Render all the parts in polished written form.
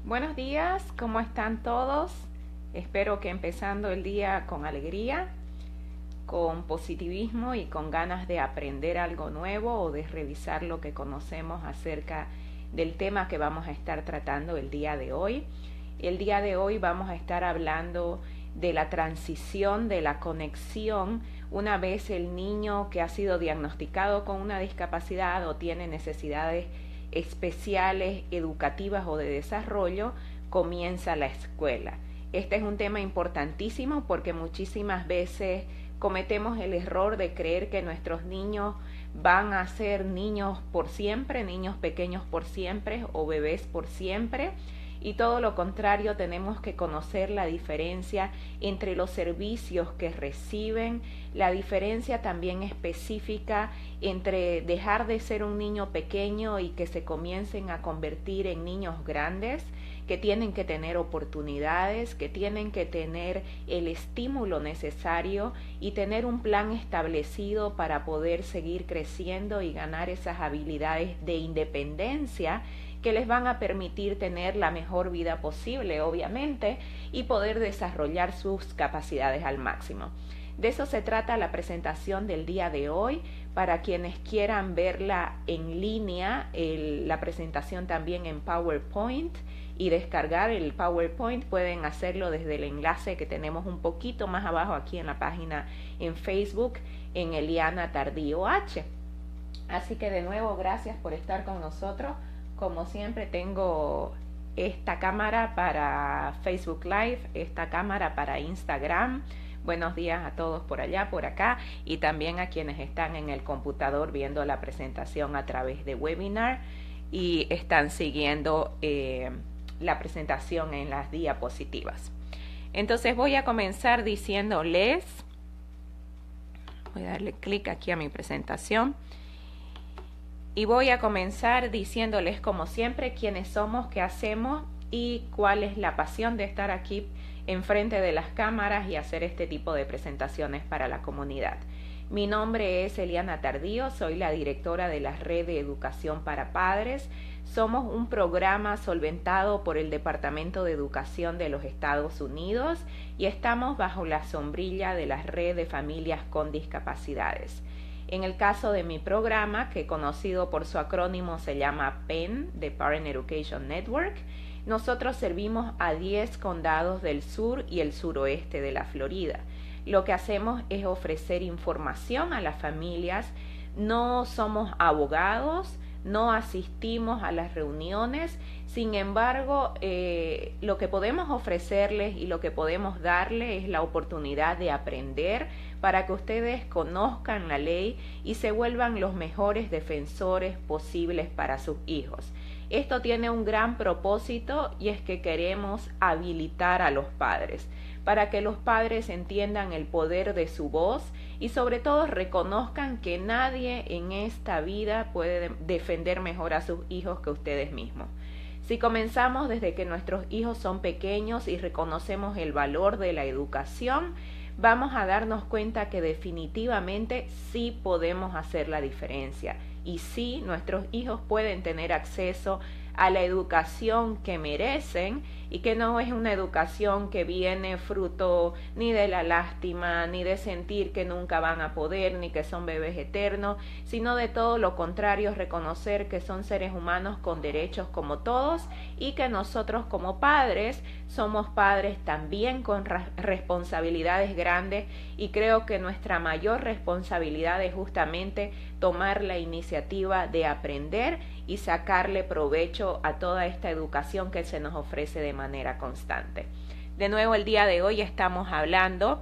Buenos días, ¿cómo están todos? Espero que empezando el día con alegría, con positivismo y con ganas de aprender algo nuevo o de revisar lo que conocemos acerca del tema que vamos a estar tratando el día de hoy. El día de hoy vamos a estar hablando de la transición, de la conexión, una vez el niño que ha sido diagnosticado con una discapacidad o tiene necesidades especiales, educativas o de desarrollo, comienza la escuela. Este es un tema importantísimo porque muchísimas veces cometemos el error de creer que nuestros niños van a ser niños por siempre, niños pequeños por siempre o bebés por siempre. Y todo lo contrario, tenemos que conocer la diferencia entre los servicios que reciben, la diferencia también específica entre dejar de ser un niño pequeño y que se comiencen a convertir en niños grandes, que tienen que tener oportunidades, que tienen que tener el estímulo necesario y tener un plan establecido para poder seguir creciendo y ganar esas habilidades de independencia que les van a permitir tener la mejor vida posible, obviamente, y poder desarrollar sus capacidades al máximo. De eso se trata la presentación del día de hoy. Para quienes quieran verla en línea, la presentación también en PowerPoint y descargar el PowerPoint, pueden hacerlo desde el enlace que tenemos un poquito más abajo aquí en la página en Facebook, en Eliana Tardío H. Así que de nuevo, gracias por estar con nosotros. Como siempre, tengo esta cámara para Facebook Live, esta cámara para Instagram. Buenos días a todos por allá, por acá, y también a quienes están en el computador viendo la presentación a través de webinar y están siguiendo la presentación en las diapositivas. Entonces voy a comenzar diciéndoles, voy a darle clic aquí a mi presentación. Y voy a comenzar diciéndoles, como siempre, quiénes somos, qué hacemos y cuál es la pasión de estar aquí enfrente de las cámaras y hacer este tipo de presentaciones para la comunidad. Mi nombre es Eliana Tardío, soy la directora de la Red de Educación para Padres. Somos un programa solventado por el Departamento de Educación de los Estados Unidos y estamos bajo la sombrilla de la Red de Familias con Discapacidades. En el caso de mi programa, que conocido por su acrónimo se llama PEN, de Parent Education Network, nosotros servimos a 10 condados del sur y el suroeste de la Florida. Lo que hacemos es ofrecer información a las familias. No somos abogados, no asistimos a las reuniones, sin embargo, lo que podemos ofrecerles y lo que podemos darles es la oportunidad de aprender para que ustedes conozcan la ley y se vuelvan los mejores defensores posibles para sus hijos. Esto tiene un gran propósito y es que queremos habilitar a los padres para que los padres entiendan el poder de su voz y sobre todo reconozcan que nadie en esta vida puede defender mejor a sus hijos que ustedes mismos. Si comenzamos desde que nuestros hijos son pequeños y reconocemos el valor de la educación, vamos a darnos cuenta que definitivamente sí podemos hacer la diferencia y sí nuestros hijos pueden tener acceso a la educación que merecen y que no es una educación que viene fruto ni de la lástima, ni de sentir que nunca van a poder, ni que son bebés eternos, sino de todo lo contrario, reconocer que son seres humanos con derechos como todos y que nosotros como padres somos padres también con responsabilidades grandes y creo que nuestra mayor responsabilidad es justamente tomar la iniciativa de aprender y sacarle provecho a toda esta educación que se nos ofrece de manera constante. De nuevo, el día de hoy estamos hablando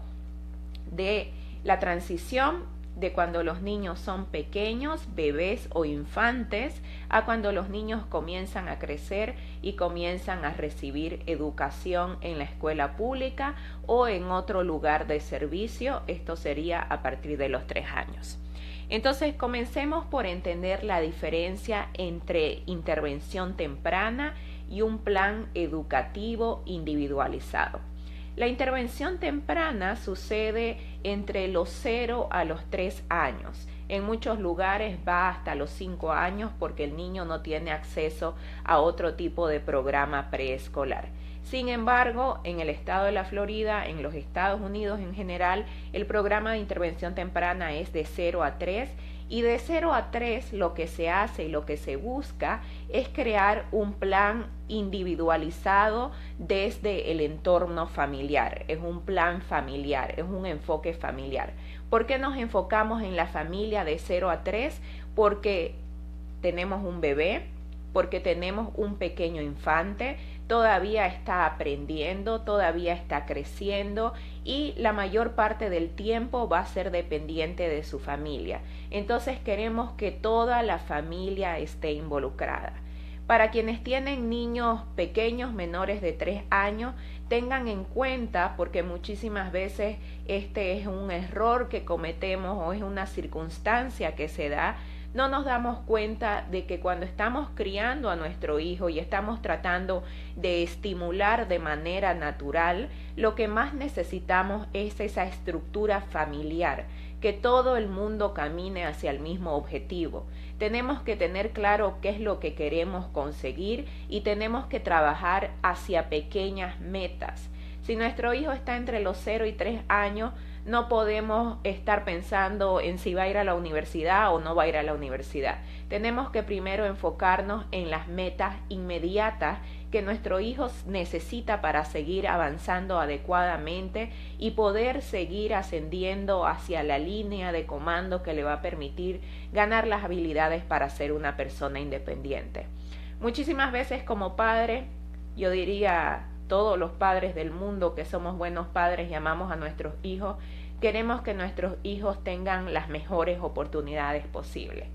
de la transición de cuando los niños son pequeños, bebés o infantes, a cuando los niños comienzan a crecer y comienzan a recibir educación en la escuela pública o en otro lugar de servicio. Esto sería a partir de los 3 años. Entonces, comencemos por entender la diferencia entre intervención temprana y un plan educativo individualizado. La intervención temprana sucede entre los 0 a los 3 años. En muchos lugares va hasta los 5 años porque el niño no tiene acceso a otro tipo de programa preescolar. Sin embargo, en el estado de la Florida, en los Estados Unidos en general, el programa de intervención temprana es de 0 a 3 y de 0 a 3 lo que se hace y lo que se busca es crear un plan individualizado desde el entorno familiar. Es un plan familiar, es un enfoque familiar. ¿Por qué nos enfocamos en la familia de 0 a 3? Porque tenemos un bebé, porque tenemos un pequeño infante, todavía está aprendiendo, todavía está creciendo y la mayor parte del tiempo va a ser dependiente de su familia. Entonces queremos que toda la familia esté involucrada. Para quienes tienen niños pequeños menores de 3 años, tengan en cuenta, porque muchísimas veces este es un error que cometemos o es una circunstancia que se da, no nos damos cuenta de que cuando estamos criando a nuestro hijo y estamos tratando de estimular de manera natural, lo que más necesitamos es esa estructura familiar, que todo el mundo camine hacia el mismo objetivo. Tenemos que tener claro qué es lo que queremos conseguir y tenemos que trabajar hacia pequeñas metas. Si nuestro hijo está entre los 0 y 3 años, no podemos estar pensando en si va a ir a la universidad o no va a ir a la universidad. Tenemos que primero enfocarnos en las metas inmediatas que nuestro hijo necesita para seguir avanzando adecuadamente y poder seguir ascendiendo hacia la línea de comando que le va a permitir ganar las habilidades para ser una persona independiente. Muchísimas veces como padre, yo diría todos los padres del mundo que somos buenos padres y amamos a nuestros hijos, queremos que nuestros hijos tengan las mejores oportunidades posibles.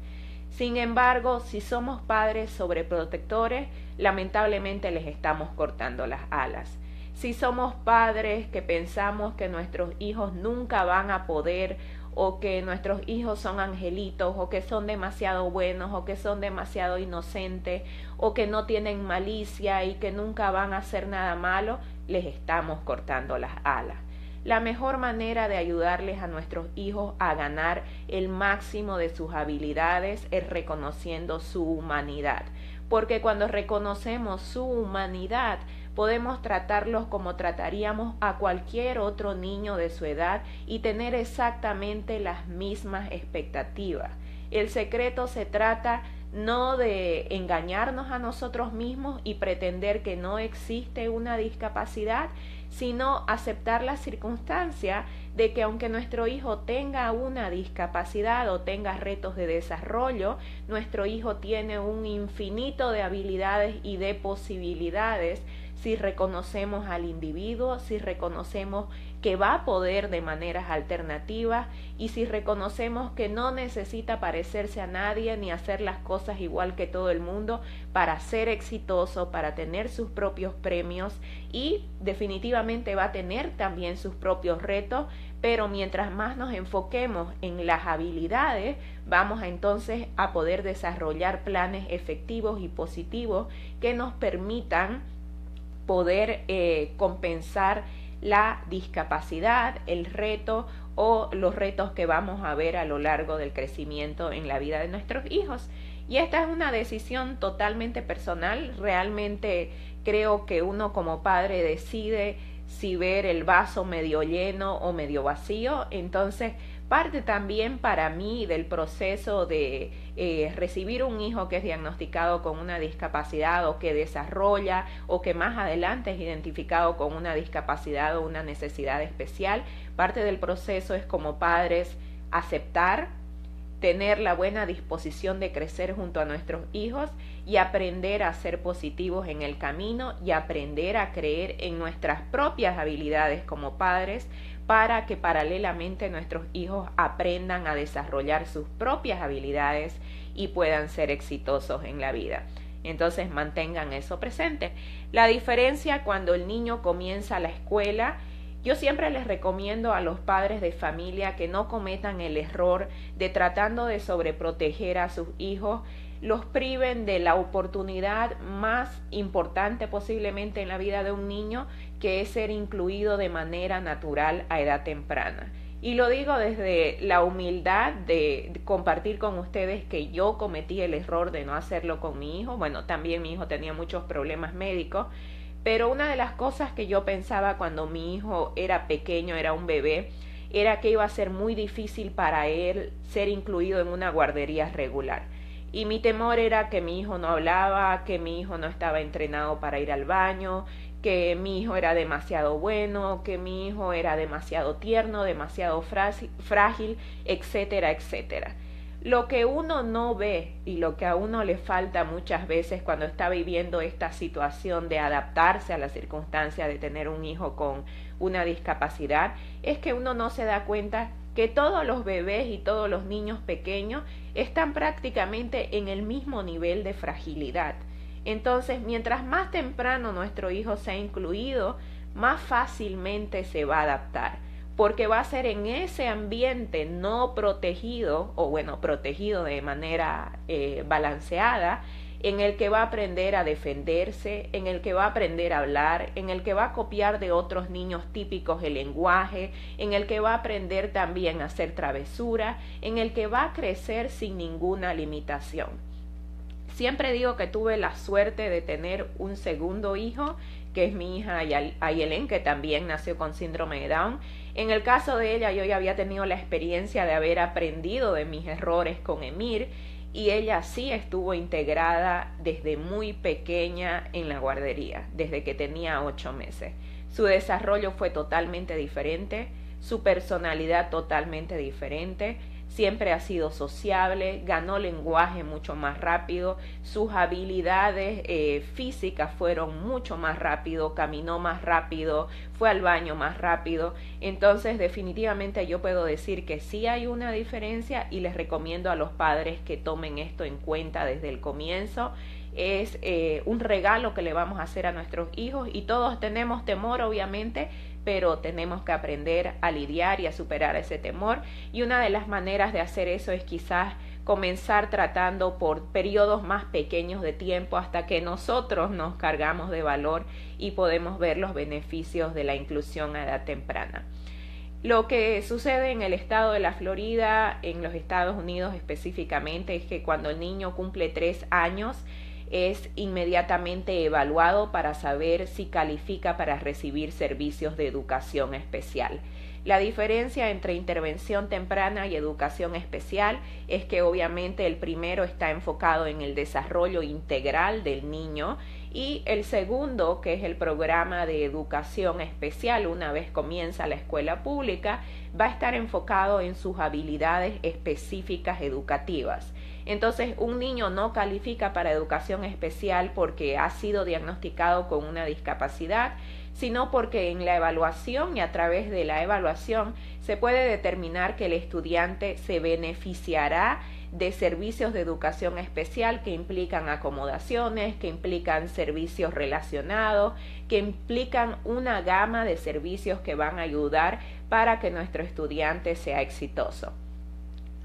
Sin embargo, si somos padres sobreprotectores, lamentablemente les estamos cortando las alas. Si somos padres que pensamos que nuestros hijos nunca van a poder, o que nuestros hijos son angelitos, o que son demasiado buenos, o que son demasiado inocentes, o que no tienen malicia y que nunca van a hacer nada malo, les estamos cortando las alas. La mejor manera de ayudarles a nuestros hijos a ganar el máximo de sus habilidades es reconociendo su humanidad, porque cuando reconocemos su humanidad, podemos tratarlos como trataríamos a cualquier otro niño de su edad y tener exactamente las mismas expectativas. El secreto se trata no de engañarnos a nosotros mismos y pretender que no existe una discapacidad, sino aceptar la circunstancia de que aunque nuestro hijo tenga una discapacidad o tenga retos de desarrollo, nuestro hijo tiene un infinito de habilidades y de posibilidades si reconocemos al individuo, si reconocemos que va a poder de maneras alternativas y si reconocemos que no necesita parecerse a nadie ni hacer las cosas igual que todo el mundo para ser exitoso, para tener sus propios premios y definitivamente va a tener también sus propios retos, pero mientras más nos enfoquemos en las habilidades, vamos entonces a poder desarrollar planes efectivos y positivos que nos permitan poder compensar la discapacidad, el reto o los retos que vamos a ver a lo largo del crecimiento en la vida de nuestros hijos. Y esta es una decisión totalmente personal. Realmente creo que uno como padre decide si ver el vaso medio lleno o medio vacío. Entonces, parte también para mí del proceso de recibir un hijo que es diagnosticado con una discapacidad o que desarrolla o que más adelante es identificado con una discapacidad o una necesidad especial. Parte del proceso es como padres aceptar, tener la buena disposición de crecer junto a nuestros hijos y aprender a ser positivos en el camino y aprender a creer en nuestras propias habilidades como padres para que paralelamente nuestros hijos aprendan a desarrollar sus propias habilidades y puedan ser exitosos en la vida. Entonces mantengan eso presente. La diferencia cuando el niño comienza la escuela, yo siempre les recomiendo a los padres de familia que no cometan el error de tratando de sobreproteger a sus hijos, los priven de la oportunidad más importante posiblemente en la vida de un niño, que es ser incluido de manera natural a edad temprana. Y lo digo desde la humildad de compartir con ustedes que yo cometí el error de no hacerlo con mi hijo. Bueno, también mi hijo tenía muchos problemas médicos, pero una de las cosas que yo pensaba cuando mi hijo era pequeño, era un bebé, era que iba a ser muy difícil para él ser incluido en una guardería regular. Y mi temor era que mi hijo no hablaba, que mi hijo no estaba entrenado para ir al baño, que mi hijo era demasiado bueno, que mi hijo era demasiado tierno, demasiado frágil, etcétera, etcétera. Lo que uno no ve y lo que a uno le falta muchas veces cuando está viviendo esta situación de adaptarse a la circunstancia de tener un hijo con una discapacidad es que uno no se da cuenta que todos los bebés y todos los niños pequeños están prácticamente en el mismo nivel de fragilidad. Entonces, mientras más temprano nuestro hijo sea incluido, más fácilmente se va a adaptar, porque va a ser en ese ambiente no protegido, o bueno, protegido de manera balanceada, en el que va a aprender a defenderse, en el que va a aprender a hablar, en el que va a copiar de otros niños típicos el lenguaje, en el que va a aprender también a hacer travesura, en el que va a crecer sin ninguna limitación. Siempre digo que tuve la suerte de tener un segundo hijo, que es mi hija Ayelen, que también nació con síndrome de Down. En el caso de ella, yo ya había tenido la experiencia de haber aprendido de mis errores con Emir, y ella sí estuvo integrada desde muy pequeña en la guardería, desde que tenía 8 meses. Su desarrollo fue totalmente diferente, su personalidad totalmente diferente. Siempre ha sido sociable, ganó lenguaje mucho más rápido, sus habilidades físicas fueron mucho más rápido, caminó más rápido, fue al baño más rápido. Entonces definitivamente yo puedo decir que sí hay una diferencia y les recomiendo a los padres que tomen esto en cuenta desde el comienzo. Es un regalo que le vamos a hacer a nuestros hijos y todos tenemos temor, obviamente, pero tenemos que aprender a lidiar y a superar ese temor, y una de las maneras de hacer eso es quizás comenzar tratando por periodos más pequeños de tiempo hasta que nosotros nos cargamos de valor y podemos ver los beneficios de la inclusión a edad temprana. Lo que sucede en el estado de la Florida, en los Estados Unidos específicamente, es que cuando el niño cumple 3 años, es inmediatamente evaluado para saber si califica para recibir servicios de educación especial. La diferencia entre intervención temprana y educación especial es que obviamente el primero está enfocado en el desarrollo integral del niño y el segundo, que es el programa de educación especial, una vez comienza la escuela pública, va a estar enfocado en sus habilidades específicas educativas. Entonces, un niño no califica para educación especial porque ha sido diagnosticado con una discapacidad, sino porque en la evaluación y a través de la evaluación se puede determinar que el estudiante se beneficiará de servicios de educación especial que implican acomodaciones, que implican servicios relacionados, que implican una gama de servicios que van a ayudar para que nuestro estudiante sea exitoso.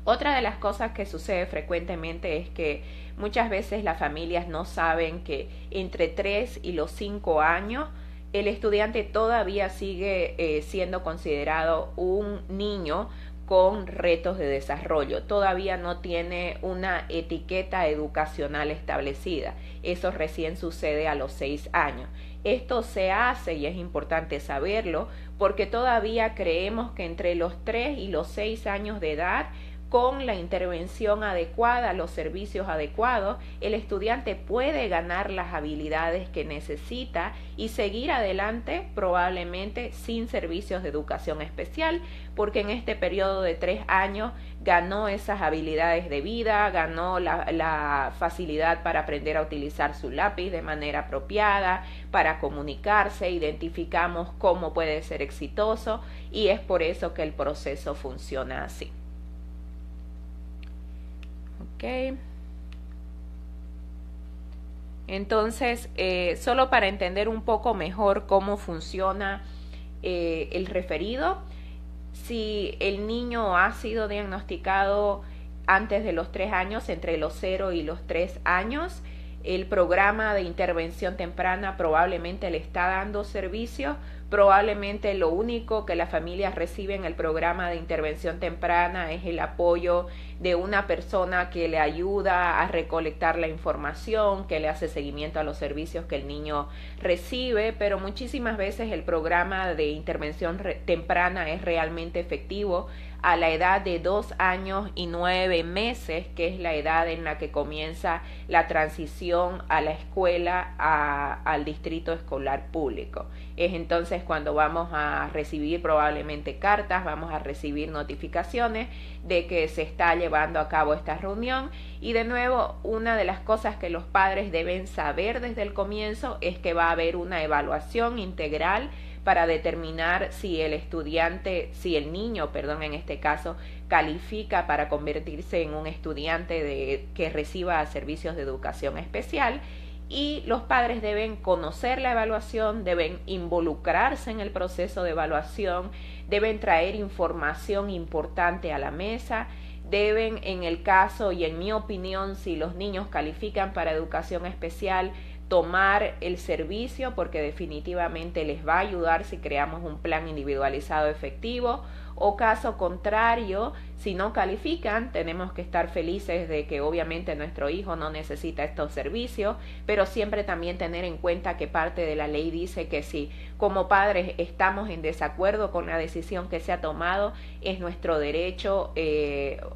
Otra de las cosas que sucede frecuentemente es que muchas veces las familias no saben que entre 3 y los 5 años el estudiante todavía sigue siendo considerado un niño con retos de desarrollo. Todavía no tiene una etiqueta educacional establecida. Eso recién sucede a los 6 años. Esto se hace, y es importante saberlo, porque todavía creemos que entre los 3 y los 6 años de edad, con la intervención adecuada, los servicios adecuados, el estudiante puede ganar las habilidades que necesita y seguir adelante probablemente sin servicios de educación especial, porque en este periodo de 3 años ganó esas habilidades de vida, ganó la facilidad para aprender a utilizar su lápiz de manera apropiada, para comunicarse, identificamos cómo puede ser exitoso y es por eso que el proceso funciona así. Okay. Entonces, solo para entender un poco mejor cómo funciona el referido, si el niño ha sido diagnosticado antes de los 3 años, entre los 0 y los 3 años, el programa de intervención temprana probablemente le está dando servicios Probablemente lo único que las familias reciben en el programa de intervención temprana es el apoyo de una persona que le ayuda a recolectar la información, que le hace seguimiento a los servicios que el niño recibe, pero muchísimas veces el programa de intervención temprana es realmente efectivo a la edad de 2 años y 9 meses, que es la edad en la que comienza la transición a la escuela, al distrito escolar público. Es entonces cuando vamos a recibir probablemente cartas, vamos a recibir notificaciones de que se está llevando a cabo esta reunión. Y de nuevo, una de las cosas que los padres deben saber desde el comienzo es que va a haber una evaluación integral para determinar si el niño, en este caso, califica para convertirse en un estudiante que reciba servicios de educación especial. Y los padres deben conocer la evaluación, deben involucrarse en el proceso de evaluación, deben traer información importante a la mesa, deben, en el caso y en mi opinión, si los niños califican para educación especial, tomar el servicio, porque definitivamente les va a ayudar si creamos un plan individualizado efectivo. O caso contrario, si no califican, tenemos que estar felices de que obviamente nuestro hijo no necesita estos servicios, pero siempre también tener en cuenta que parte de la ley dice que si como padres estamos en desacuerdo con la decisión que se ha tomado, es nuestro derecho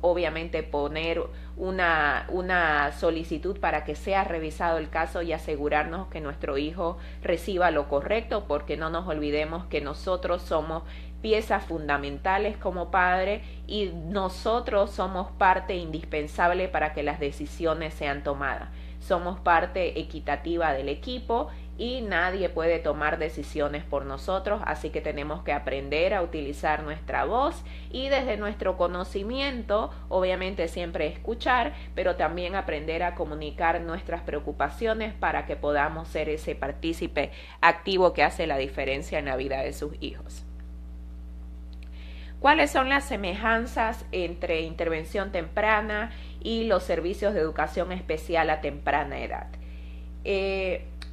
obviamente poner una solicitud para que sea revisado el caso y asegurarnos que nuestro hijo reciba lo correcto, porque no nos olvidemos que nosotros somos piezas fundamentales como padre y nosotros somos parte indispensable para que las decisiones sean tomadas. Somos parte equitativa del equipo y nadie puede tomar decisiones por nosotros, así que tenemos que aprender a utilizar nuestra voz y desde nuestro conocimiento, obviamente siempre escuchar, pero también aprender a comunicar nuestras preocupaciones para que podamos ser ese partícipe activo que hace la diferencia en la vida de sus hijos. ¿Cuáles son las semejanzas entre intervención temprana y los servicios de educación especial a temprana edad?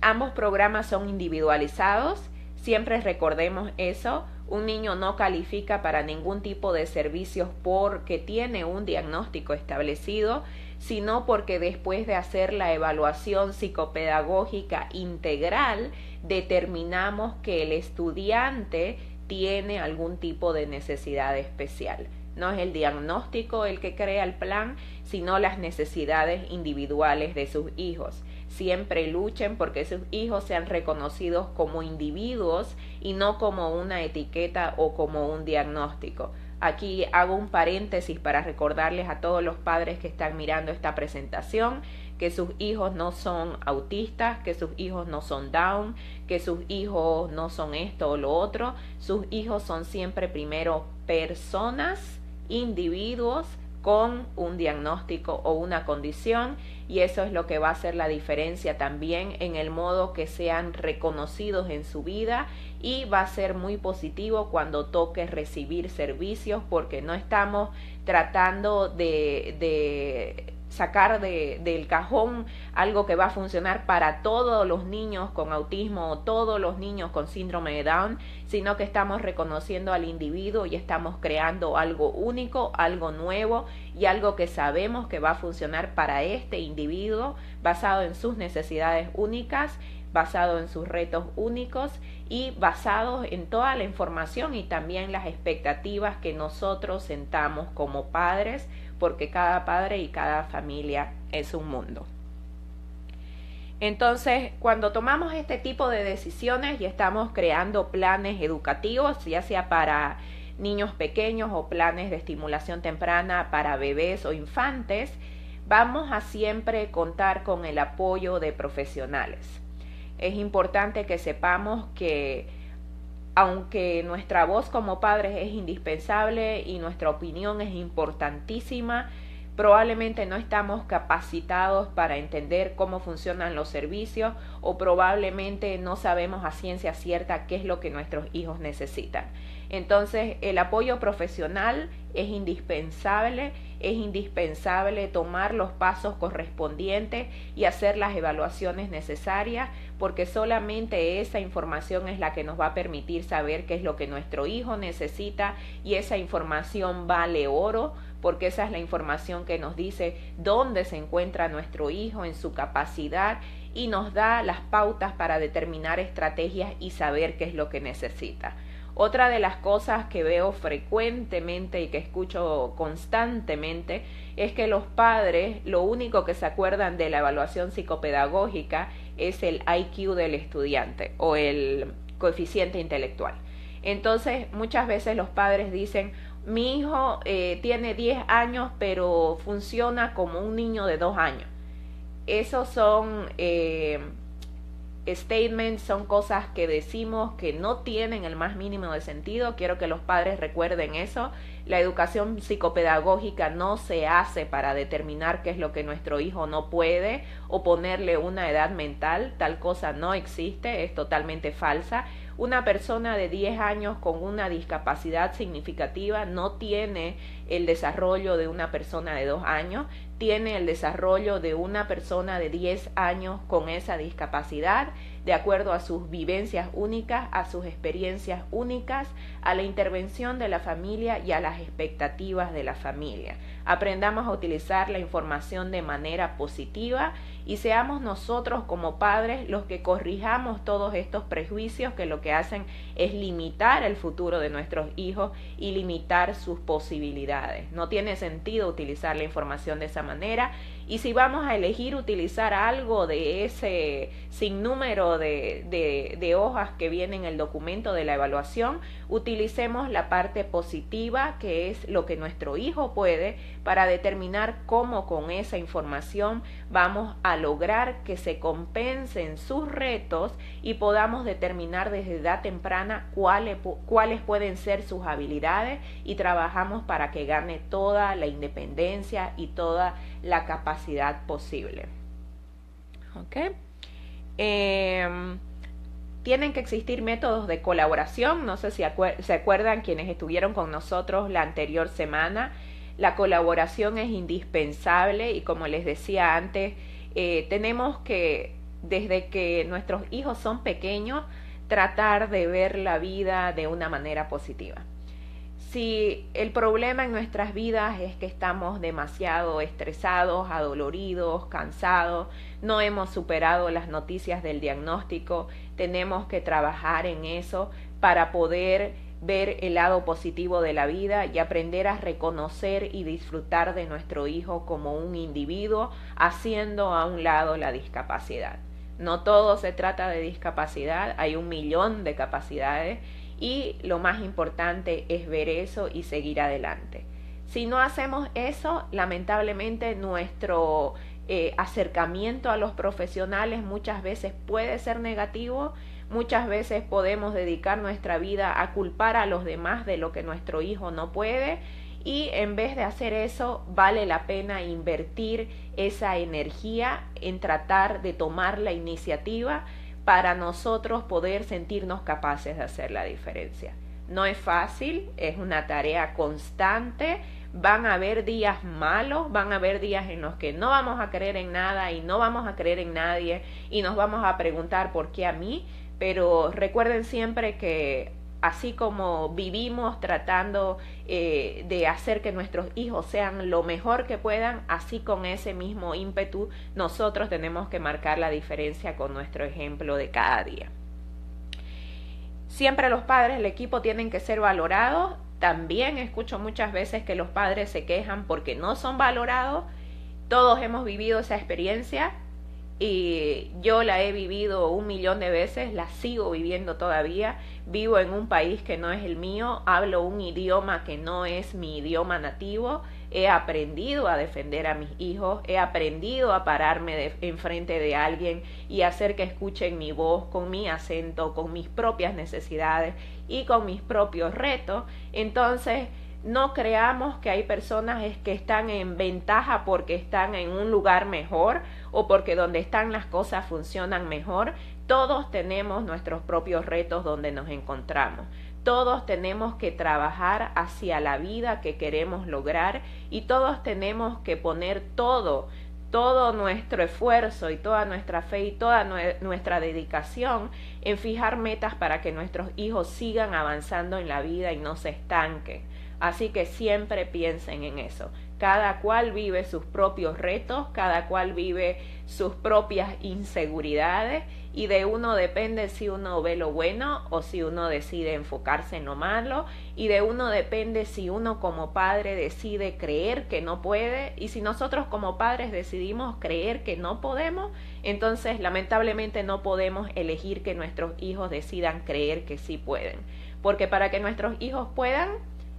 Ambos programas son individualizados, siempre recordemos eso. Un niño no califica para ningún tipo de servicios porque tiene un diagnóstico establecido, sino porque después de hacer la evaluación psicopedagógica integral, determinamos que el estudiante tiene algún tipo de necesidad especial. No es el diagnóstico el que crea el plan, sino las necesidades individuales de sus hijos. Siempre luchen porque sus hijos sean reconocidos como individuos y no como una etiqueta o como un diagnóstico. Aquí hago un paréntesis para recordarles a todos los padres que están mirando esta presentación que sus hijos no son autistas, que sus hijos no son Down, que sus hijos no son esto o lo otro. Sus hijos son siempre primero personas, individuos con un diagnóstico o una condición, y eso es lo que va a hacer la diferencia también en el modo que sean reconocidos en su vida, y va a ser muy positivo cuando toque recibir servicios, porque no estamos tratando de sacar del cajón algo que va a funcionar para todos los niños con autismo o todos los niños con síndrome de Down, sino que estamos reconociendo al individuo y estamos creando algo único, algo nuevo y algo que sabemos que va a funcionar para este individuo, basado en sus necesidades únicas, basado en sus retos únicos y basados en toda la información y también las expectativas que nosotros sentamos como padres, porque cada padre y cada familia es un mundo. Entonces, cuando tomamos este tipo de decisiones y estamos creando planes educativos, ya sea para niños pequeños o planes de estimulación temprana para bebés o infantes, vamos a siempre contar con el apoyo de profesionales. Es importante que sepamos que aunque nuestra voz como padres es indispensable y nuestra opinión es importantísima, probablemente no estamos capacitados para entender cómo funcionan los servicios o probablemente no sabemos a ciencia cierta qué es lo que nuestros hijos necesitan. Entonces, el apoyo profesional es indispensable tomar los pasos correspondientes y hacer las evaluaciones necesarias, porque solamente esa información es la que nos va a permitir saber qué es lo que nuestro hijo necesita, y esa información vale oro, porque esa es la información que nos dice dónde se encuentra nuestro hijo en su capacidad y nos da las pautas para determinar estrategias y saber qué es lo que necesita. Otra de las cosas que veo frecuentemente y que escucho constantemente es que los padres lo único que se acuerdan de la evaluación psicopedagógica es el IQ del estudiante o el coeficiente intelectual. Entonces, muchas veces los padres dicen, mi hijo tiene 10 años pero funciona como un niño de 2 años. Esos son statements, son cosas que decimos que no tienen el más mínimo de sentido. Quiero que los padres recuerden eso. La educación psicopedagógica no se hace para determinar qué es lo que nuestro hijo no puede o ponerle una edad mental. Tal cosa no existe, es totalmente falsa. Una persona de 10 años con una discapacidad significativa no tiene el desarrollo de una persona de 2 años, tiene el desarrollo de una persona de 10 años con esa discapacidad, de acuerdo a sus vivencias únicas, a sus experiencias únicas, a la intervención de la familia y a las expectativas de la familia. Aprendamos a utilizar la información de manera positiva y seamos nosotros como padres los que corrijamos todos estos prejuicios que lo que hacen es limitar el futuro de nuestros hijos y limitar sus posibilidades. No tiene sentido utilizar la información de esa manera, y si vamos a elegir utilizar algo de ese sinnúmero de hojas que viene en el documento de la evaluación, utilicemos la parte positiva, que es lo que nuestro hijo puede, para determinar cómo con esa información vamos a lograr que se compensen sus retos y podamos determinar desde edad temprana cuáles pueden ser sus habilidades, y trabajamos para que gane toda la independencia y toda la capacidad posible. ¿Ok? Tienen que existir métodos de colaboración. No sé si se acuerdan quienes estuvieron con nosotros la anterior semana. La colaboración es indispensable y, como les decía antes, tenemos que, desde que nuestros hijos son pequeños, tratar de ver la vida de una manera positiva. Si el problema en nuestras vidas es que estamos demasiado estresados, adoloridos, cansados, no hemos superado las noticias del diagnóstico, tenemos que trabajar en eso para poder ver el lado positivo de la vida y aprender a reconocer y disfrutar de nuestro hijo como un individuo, haciendo a un lado la discapacidad. No todo se trata de discapacidad, hay 1 millón de capacidades, y lo más importante es ver eso y seguir adelante. Si no hacemos eso, lamentablemente nuestro acercamiento a los profesionales muchas veces puede ser negativo. Muchas veces podemos dedicar nuestra vida a culpar a los demás de lo que nuestro hijo no puede, y en vez de hacer eso, vale la pena invertir esa energía en tratar de tomar la iniciativa para nosotros poder sentirnos capaces de hacer la diferencia. No es fácil, es una tarea constante. Van a haber días malos, van a haber días en los que no vamos a creer en nada y no vamos a creer en nadie y nos vamos a preguntar ¿por qué a mí? Pero recuerden siempre que así como vivimos tratando de hacer que nuestros hijos sean lo mejor que puedan, así con ese mismo ímpetu nosotros tenemos que marcar la diferencia con nuestro ejemplo de cada día. Siempre los padres, el equipo, tienen que ser valorados. También escucho muchas veces que los padres se quejan porque no son valorados. Todos hemos vivido esa experiencia y yo la he vivido 1 millón de veces, la sigo viviendo todavía. Vivo en un país que no es el mío, hablo un idioma que no es mi idioma nativo, he aprendido a defender a mis hijos, he aprendido a pararme enfrente de alguien y hacer que escuchen mi voz con mi acento, con mis propias necesidades y con mis propios retos. Entonces, No creamos que hay personas que están en ventaja porque están en un lugar mejor o porque donde están las cosas funcionan mejor. Todos tenemos nuestros propios retos donde nos encontramos. Todos tenemos que trabajar hacia la vida que queremos lograr y todos tenemos que poner todo nuestro esfuerzo y toda nuestra fe y toda nuestra dedicación en fijar metas para que nuestros hijos sigan avanzando en la vida y no se estanquen. Así que siempre piensen en eso. Cada cual vive sus propios retos, cada cual vive sus propias inseguridades y de uno depende si uno ve lo bueno o si uno decide enfocarse en lo malo y de uno depende si uno como padre decide creer que no puede y si nosotros como padres decidimos creer que no podemos, entonces lamentablemente no podemos elegir que nuestros hijos decidan creer que sí pueden. Porque para que nuestros hijos puedan,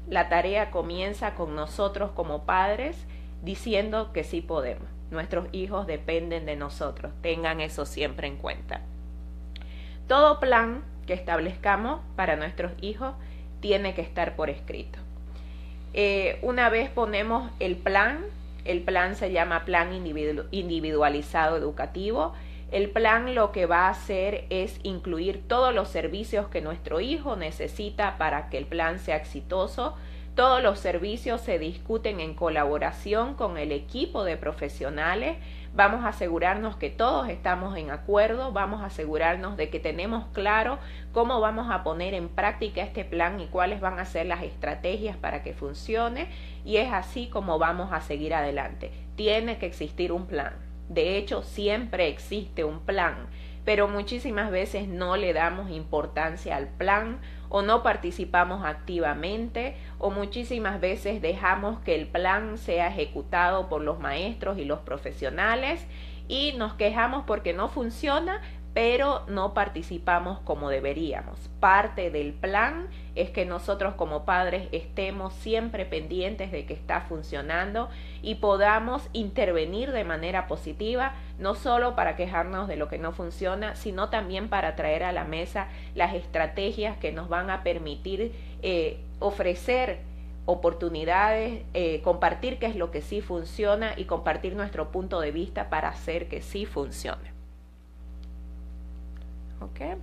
la tarea comienza con nosotros como padres diciendo que sí podemos. Nuestros hijos dependen de nosotros. Tengan eso siempre en cuenta. Todo plan que establezcamos para nuestros hijos tiene que estar por escrito. Una vez ponemos el plan se llama plan individualizado educativo. El plan lo que va a hacer es incluir todos los servicios que nuestro hijo necesita para que el plan sea exitoso. Todos los servicios se discuten en colaboración con el equipo de profesionales. Vamos a asegurarnos que todos estamos en acuerdo, vamos a asegurarnos de que tenemos claro cómo vamos a poner en práctica este plan y cuáles van a ser las estrategias para que funcione, y es así como vamos a seguir adelante. Tiene que existir un plan. De hecho, siempre existe un plan, pero muchísimas veces no le damos importancia al plan o no participamos activamente o muchísimas veces dejamos que el plan sea ejecutado por los maestros y los profesionales y nos quejamos porque no funciona, pero no participamos como deberíamos. Parte del plan es que nosotros como padres estemos siempre pendientes de que está funcionando y podamos intervenir de manera positiva, no solo para quejarnos de lo que no funciona, sino también para traer a la mesa las estrategias que nos van a permitir ofrecer oportunidades, compartir qué es lo que sí funciona y compartir nuestro punto de vista para hacer que sí funcione. ¿Ok?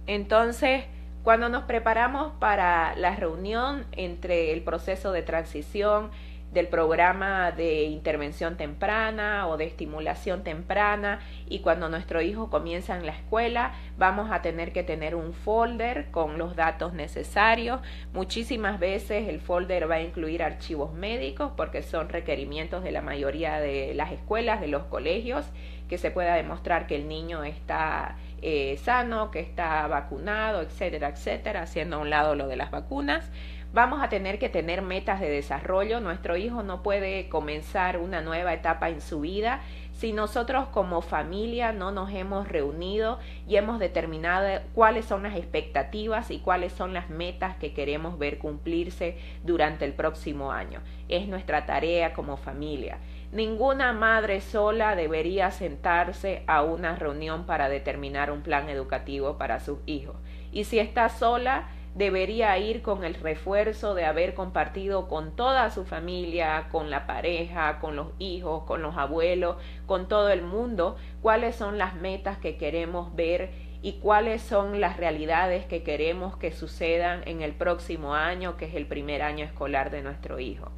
Entonces, cuando nos preparamos para la reunión entre el proceso de transición del programa de intervención temprana o de estimulación temprana y cuando nuestro hijo comienza en la escuela, vamos a tener que tener un folder con los datos necesarios. Muchísimas veces el folder va a incluir archivos médicos porque son requerimientos de la mayoría de las escuelas, de los colegios, que se pueda demostrar que el niño está sano, que está vacunado, etcétera, etcétera, haciendo a un lado lo de las vacunas. Vamos a tener que tener metas de desarrollo. Nuestro hijo no puede comenzar una nueva etapa en su vida si nosotros como familia no nos hemos reunido y hemos determinado cuáles son las expectativas y cuáles son las metas que queremos ver cumplirse durante el próximo año. Es nuestra tarea como familia. Ninguna madre sola debería sentarse a una reunión para determinar un plan educativo para sus hijos. Y si está sola, debería ir con el refuerzo de haber compartido con toda su familia, con la pareja, con los hijos, con los abuelos, con todo el mundo, cuáles son las metas que queremos ver y cuáles son las realidades que queremos que sucedan en el próximo año, que es el primer año escolar de nuestro hijo.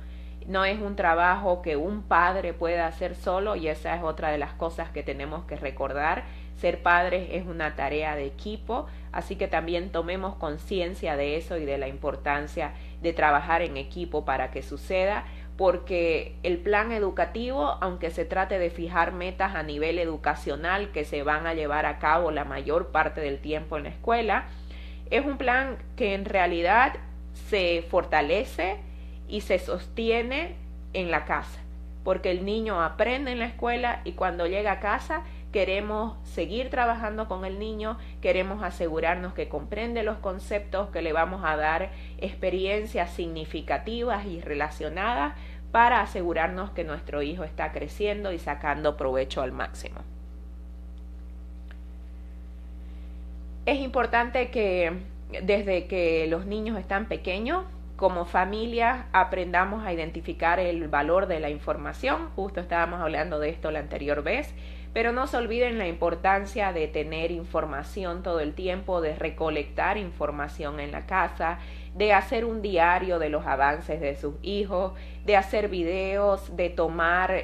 No es un trabajo que un padre pueda hacer solo y esa es otra de las cosas que tenemos que recordar. Ser padres es una tarea de equipo, así que también tomemos conciencia de eso y de la importancia de trabajar en equipo para que suceda, porque el plan educativo, aunque se trate de fijar metas a nivel educacional que se van a llevar a cabo la mayor parte del tiempo en la escuela, es un plan que en realidad se fortalece y se sostiene en la casa, porque el niño aprende en la escuela y cuando llega a casa queremos seguir trabajando con el niño, queremos asegurarnos que comprende los conceptos, que le vamos a dar experiencias significativas y relacionadas para asegurarnos que nuestro hijo está creciendo y sacando provecho al máximo. Es importante que desde que los niños están pequeños como familia aprendamos a identificar el valor de la información. Justo estábamos hablando de esto la anterior vez. Pero no se olviden la importancia de tener información todo el tiempo, de recolectar información en la casa, de hacer un diario de los avances de sus hijos, de hacer videos, de tomar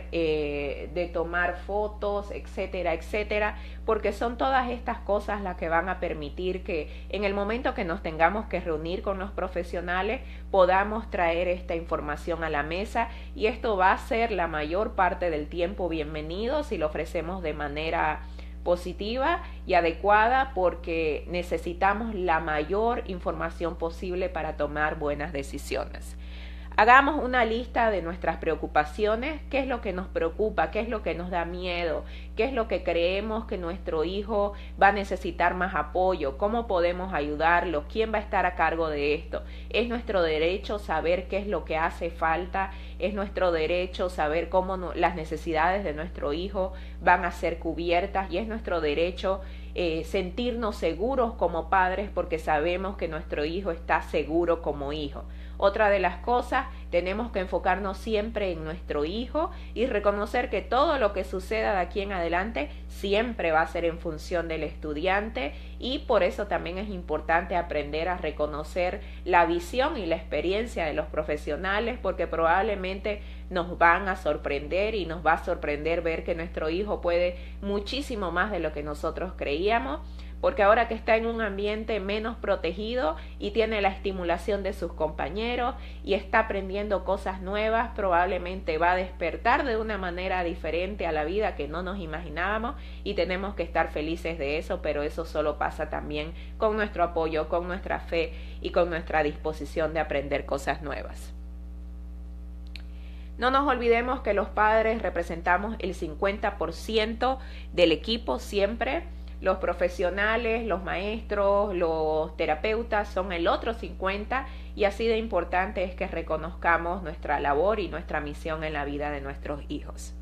fotos, etcétera, etcétera, porque son todas estas cosas las que van a permitir que en el momento que nos tengamos que reunir con los profesionales podamos traer esta información a la mesa, y esto va a ser la mayor parte del tiempo bienvenido si lo ofrecemos de manera positiva y adecuada, porque necesitamos la mayor información posible para tomar buenas decisiones. Hagamos una lista de nuestras preocupaciones, qué es lo que nos preocupa, qué es lo que nos da miedo, qué es lo que creemos que nuestro hijo va a necesitar más apoyo, cómo podemos ayudarlo, quién va a estar a cargo de esto. Es nuestro derecho saber qué es lo que hace falta, es nuestro derecho saber cómo las necesidades de nuestro hijo van a ser cubiertas, y es nuestro derecho sentirnos seguros como padres porque sabemos que nuestro hijo está seguro como hijo. Otra de las cosas, tenemos que enfocarnos siempre en nuestro hijo y reconocer que todo lo que suceda de aquí en adelante siempre va a ser en función del estudiante, y por eso también es importante aprender a reconocer la visión y la experiencia de los profesionales, porque probablemente nos van a sorprender y nos va a sorprender ver que nuestro hijo puede muchísimo más de lo que nosotros creíamos, porque ahora que está en un ambiente menos protegido y tiene la estimulación de sus compañeros y está aprendiendo cosas nuevas, probablemente va a despertar de una manera diferente a la vida que no nos imaginábamos, y tenemos que estar felices de eso, pero eso solo pasa también con nuestro apoyo, con nuestra fe y con nuestra disposición de aprender cosas nuevas. No nos olvidemos que los padres representamos el 50% del equipo siempre. Los profesionales, los maestros, los terapeutas son el otro 50%, y así de importante es que reconozcamos nuestra labor y nuestra misión en la vida de nuestros hijos.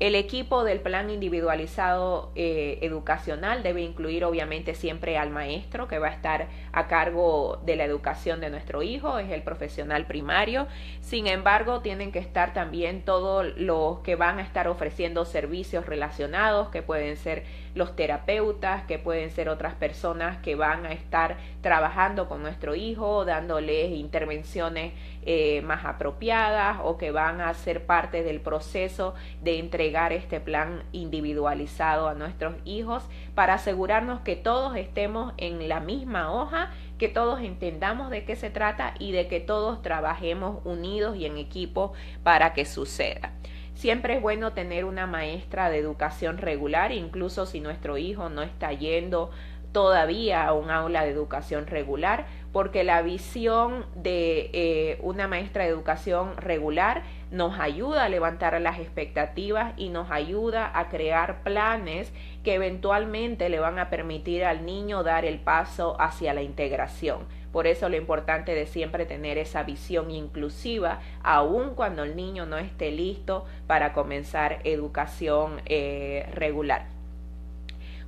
El equipo del plan individualizado educacional debe incluir obviamente siempre al maestro, que va a estar a cargo de la educación de nuestro hijo, es el profesional primario. Sin embargo, tienen que estar también todos los que van a estar ofreciendo servicios relacionados, que pueden ser los terapeutas, que pueden ser otras personas que van a estar trabajando con nuestro hijo, dándoles intervenciones más apropiadas, o que van a ser parte del proceso de entregar este plan individualizado a nuestros hijos, para asegurarnos que todos estemos en la misma hoja, que todos entendamos de qué se trata y de que todos trabajemos unidos y en equipo para que suceda. Siempre es bueno tener una maestra de educación regular, incluso si nuestro hijo no está yendo todavía a un aula de educación regular, porque la visión de una maestra de educación regular nos ayuda a levantar las expectativas y nos ayuda a crear planes que eventualmente le van a permitir al niño dar el paso hacia la integración. Por eso lo importante de siempre tener esa visión inclusiva, aun cuando el niño no esté listo para comenzar educación regular.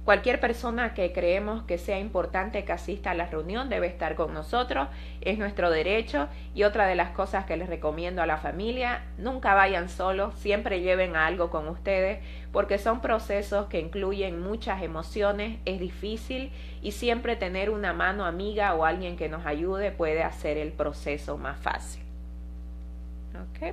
Cualquier persona que creemos que sea importante que asista a la reunión debe estar con nosotros, es nuestro derecho. Y otra de las cosas que les recomiendo a la familia, nunca vayan solos, siempre lleven a algo con ustedes, porque son procesos que incluyen muchas emociones, es difícil, y siempre tener una mano amiga o alguien que nos ayude puede hacer el proceso más fácil. ¿Okay?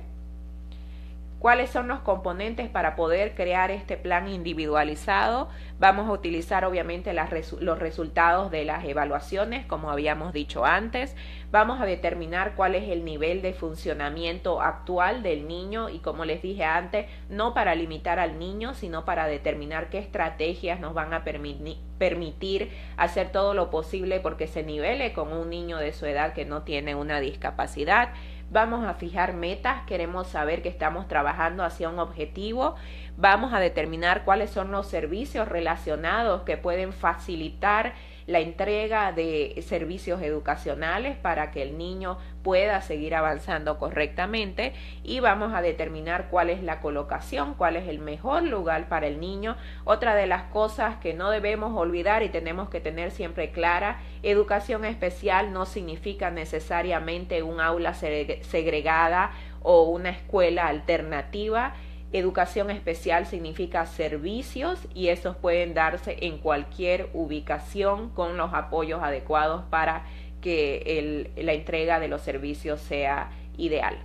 ¿Cuáles son los componentes para poder crear este plan individualizado? Vamos a utilizar obviamente los resultados de las evaluaciones, como habíamos dicho antes. Vamos a determinar cuál es el nivel de funcionamiento actual del niño, y como les dije antes, no para limitar al niño, sino para determinar qué estrategias nos van a permitir hacer todo lo posible porque se nivele con un niño de su edad que no tiene una discapacidad. Vamos a fijar metas, queremos saber que estamos trabajando hacia un objetivo. Vamos a determinar cuáles son los servicios relacionados que pueden facilitar la entrega de servicios educacionales para que el niño pueda seguir avanzando correctamente, y vamos a determinar cuál es la colocación, cuál es el mejor lugar para el niño. Otra de las cosas que no debemos olvidar y tenemos que tener siempre clara: educación especial no significa necesariamente un aula segregada o una escuela alternativa. Educación especial significa servicios, y esos pueden darse en cualquier ubicación con los apoyos adecuados para que la entrega de los servicios sea ideal.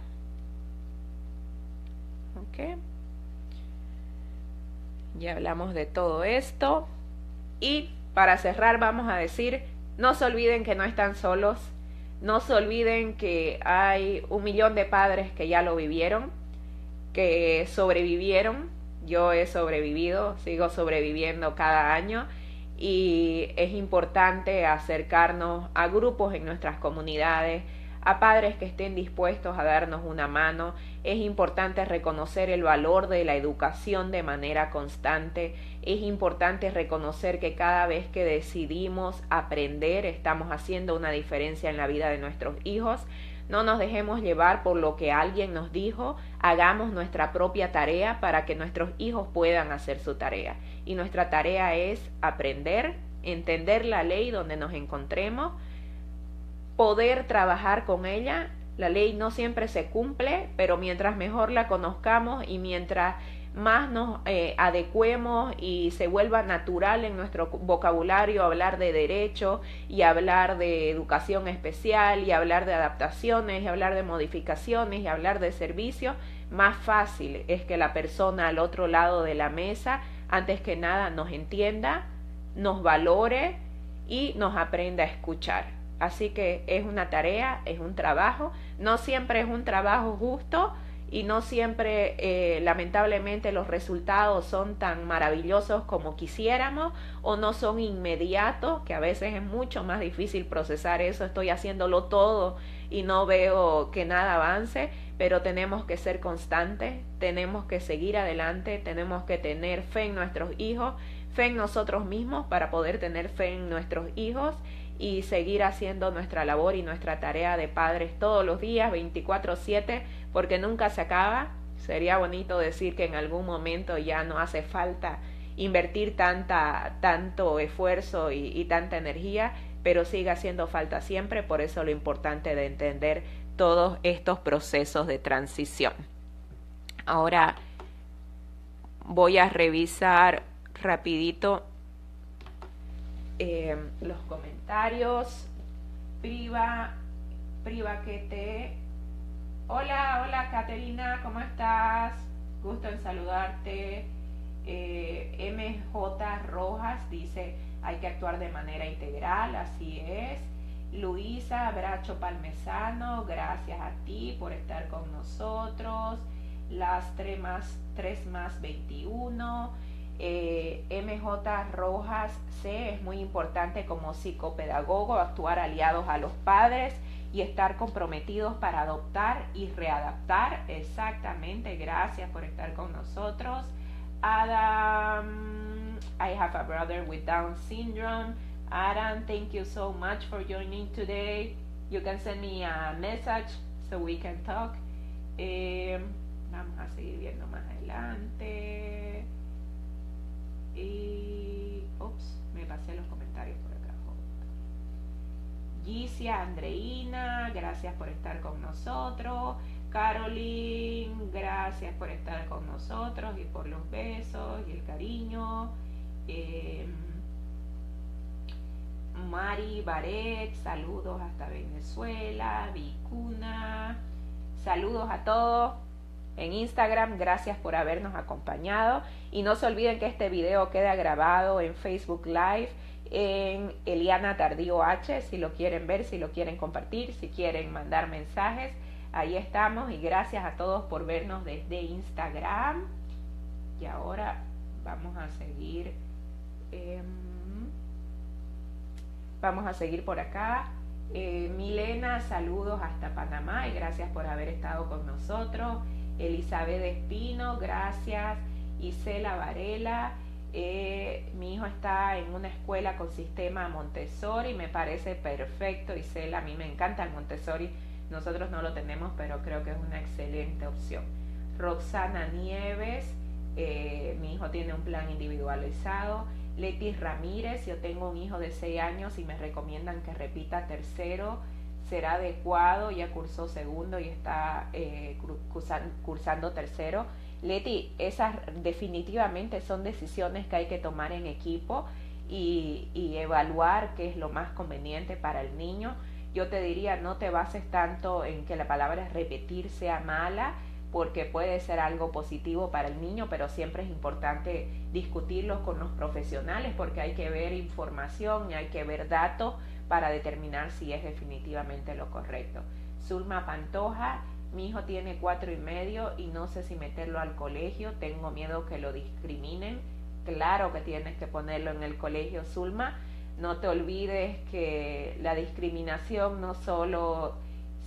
Okay. Ya hablamos de todo esto, y para cerrar vamos a decir: no se olviden que no están solos, no se olviden que hay 1 millón de padres que ya lo vivieron, que sobrevivieron. Yo he sobrevivido, sigo sobreviviendo cada año, y es importante acercarnos a grupos en nuestras comunidades, a padres que estén dispuestos a darnos una mano. Es importante reconocer el valor de la educación de manera constante. Es importante reconocer que cada vez que decidimos aprender, estamos haciendo una diferencia en la vida de nuestros hijos. No nos dejemos llevar por lo que alguien nos dijo, hagamos nuestra propia tarea para que nuestros hijos puedan hacer su tarea. Y nuestra tarea es aprender, entender la ley donde nos encontremos, poder trabajar con ella. La ley no siempre se cumple, pero mientras mejor la conozcamos y mientras más nos adecuemos y se vuelva natural en nuestro vocabulario hablar de derecho y hablar de educación especial y hablar de adaptaciones y hablar de modificaciones y hablar de servicios, más fácil es que la persona al otro lado de la mesa, antes que nada, nos entienda, nos valore y nos aprenda a escuchar. Así que es una tarea, es un trabajo, no siempre es un trabajo justo, y no siempre lamentablemente los resultados son tan maravillosos como quisiéramos, o no son inmediatos, que a veces es mucho más difícil procesar eso. Estoy haciéndolo todo y no veo que nada avance, pero tenemos que ser constantes, tenemos que seguir adelante, tenemos que tener fe en nuestros hijos, fe en nosotros mismos para poder tener fe en nuestros hijos, y seguir haciendo nuestra labor y nuestra tarea de padres todos los días, 24/7, porque nunca se acaba. Sería bonito decir que en algún momento ya no hace falta invertir tanto esfuerzo y tanta energía, pero sigue haciendo falta siempre. Por eso lo importante de entender todos estos procesos de transición. Ahora voy a revisar rapidito los comentarios. Priva que te... Hola Caterina, ¿cómo estás? Gusto en saludarte. MJ Rojas dice: hay que actuar de manera integral, así es. Luisa Bracho Palmesano, gracias a ti por estar con nosotros. Las 3 más 21. MJ Rojas C: es muy importante como psicopedagogo actuar aliados a los padres y estar comprometidos para adoptar y readaptar. Exactamente, gracias por estar con nosotros. Adam: I have a brother with Down syndrome. Adam, thank you so much for joining today. You can send me a message so we can talk. Vamos a seguir viendo más adelante. Y me pasé los comentarios por acá. Gicia Andreina, gracias por estar con nosotros. Caroline, gracias por estar con nosotros y por los besos y el cariño. Mari Baret, saludos hasta Venezuela. Vicuna, saludos a todos en Instagram, gracias por habernos acompañado, y no se olviden que este video queda grabado en Facebook Live en Eliana Tardío H, si lo quieren ver, si lo quieren compartir, si quieren mandar mensajes, ahí estamos. Y gracias a todos por vernos desde Instagram. Y ahora vamos a seguir por acá. Milena, saludos hasta Panamá y gracias por haber estado con nosotros. Elizabeth Espino, gracias. Isela Varela, Mi hijo está en una escuela con sistema Montessori, me parece perfecto. Isela, a mí me encanta el Montessori, nosotros no lo tenemos, pero creo que es una excelente opción. Roxana Nieves, mi hijo tiene un plan individualizado. Leti Ramírez, yo tengo un hijo de 6 años y me recomiendan que repita tercero, será adecuado, ya cursó segundo y está cursando tercero. Leti, esas definitivamente son decisiones que hay que tomar en equipo y evaluar qué es lo más conveniente para el niño. Yo te diría, no te bases tanto en que la palabra repetir sea mala, porque puede ser algo positivo para el niño, pero siempre es importante discutirlos con los profesionales porque hay que ver información y hay que ver datos para determinar si es definitivamente lo correcto. Zulma Pantoja, mi hijo tiene 4 y medio y no sé si meterlo al colegio, tengo miedo que lo discriminen. Claro que tienes que ponerlo en el colegio, Zulma. No te olvides que la discriminación no solo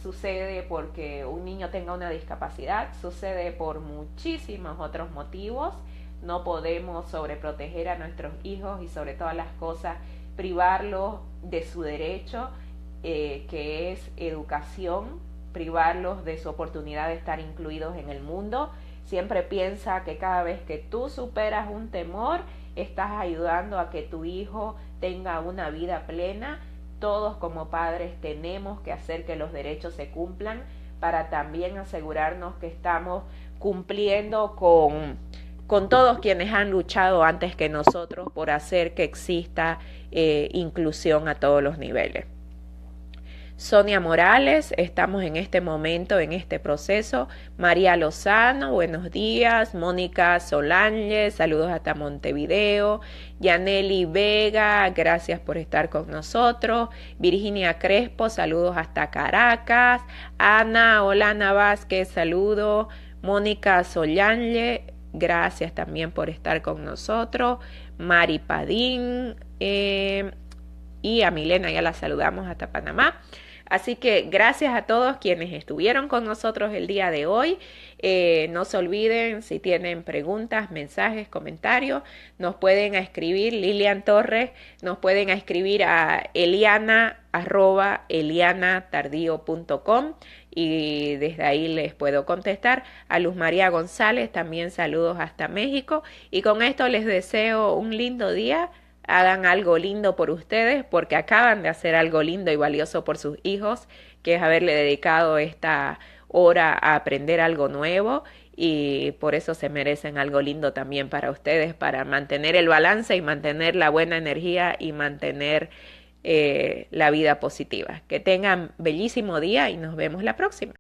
sucede porque un niño tenga una discapacidad, sucede por muchísimos otros motivos. No podemos sobreproteger a nuestros hijos y sobre todas las cosas privarlos de su derecho, que es educación, privarlos de su oportunidad de estar incluidos en el mundo. Siempre piensa que cada vez que tú superas un temor, estás ayudando a que tu hijo tenga una vida plena. Todos como padres tenemos que hacer que los derechos se cumplan para también asegurarnos que estamos cumpliendo con todos quienes han luchado antes que nosotros por hacer que exista inclusión a todos los niveles. Sonia Morales, estamos en este momento, en este proceso. María Lozano, buenos días. Mónica Solange, saludos hasta Montevideo. Yaneli Vega, gracias por estar con nosotros. Virginia Crespo, saludos hasta Caracas. Ana Olana Vázquez, saludos. Mónica Solange, gracias también por estar con nosotros. Mari Padín y a Milena ya la saludamos hasta Panamá. Así que gracias a todos quienes estuvieron con nosotros el día de hoy. No se olviden, si tienen preguntas, mensajes, comentarios, nos pueden escribir, Lilian Torres, nos pueden escribir a eliana@elianatardío.com y desde ahí les puedo contestar. A Luz María González, también saludos hasta México. Y con esto les deseo un lindo día. Hagan algo lindo por ustedes porque acaban de hacer algo lindo y valioso por sus hijos, que es haberle dedicado esta hora a aprender algo nuevo, y por eso se merecen algo lindo también para ustedes, para mantener el balance y mantener la buena energía y mantener la vida positiva. Que tengan bellísimo día y nos vemos la próxima.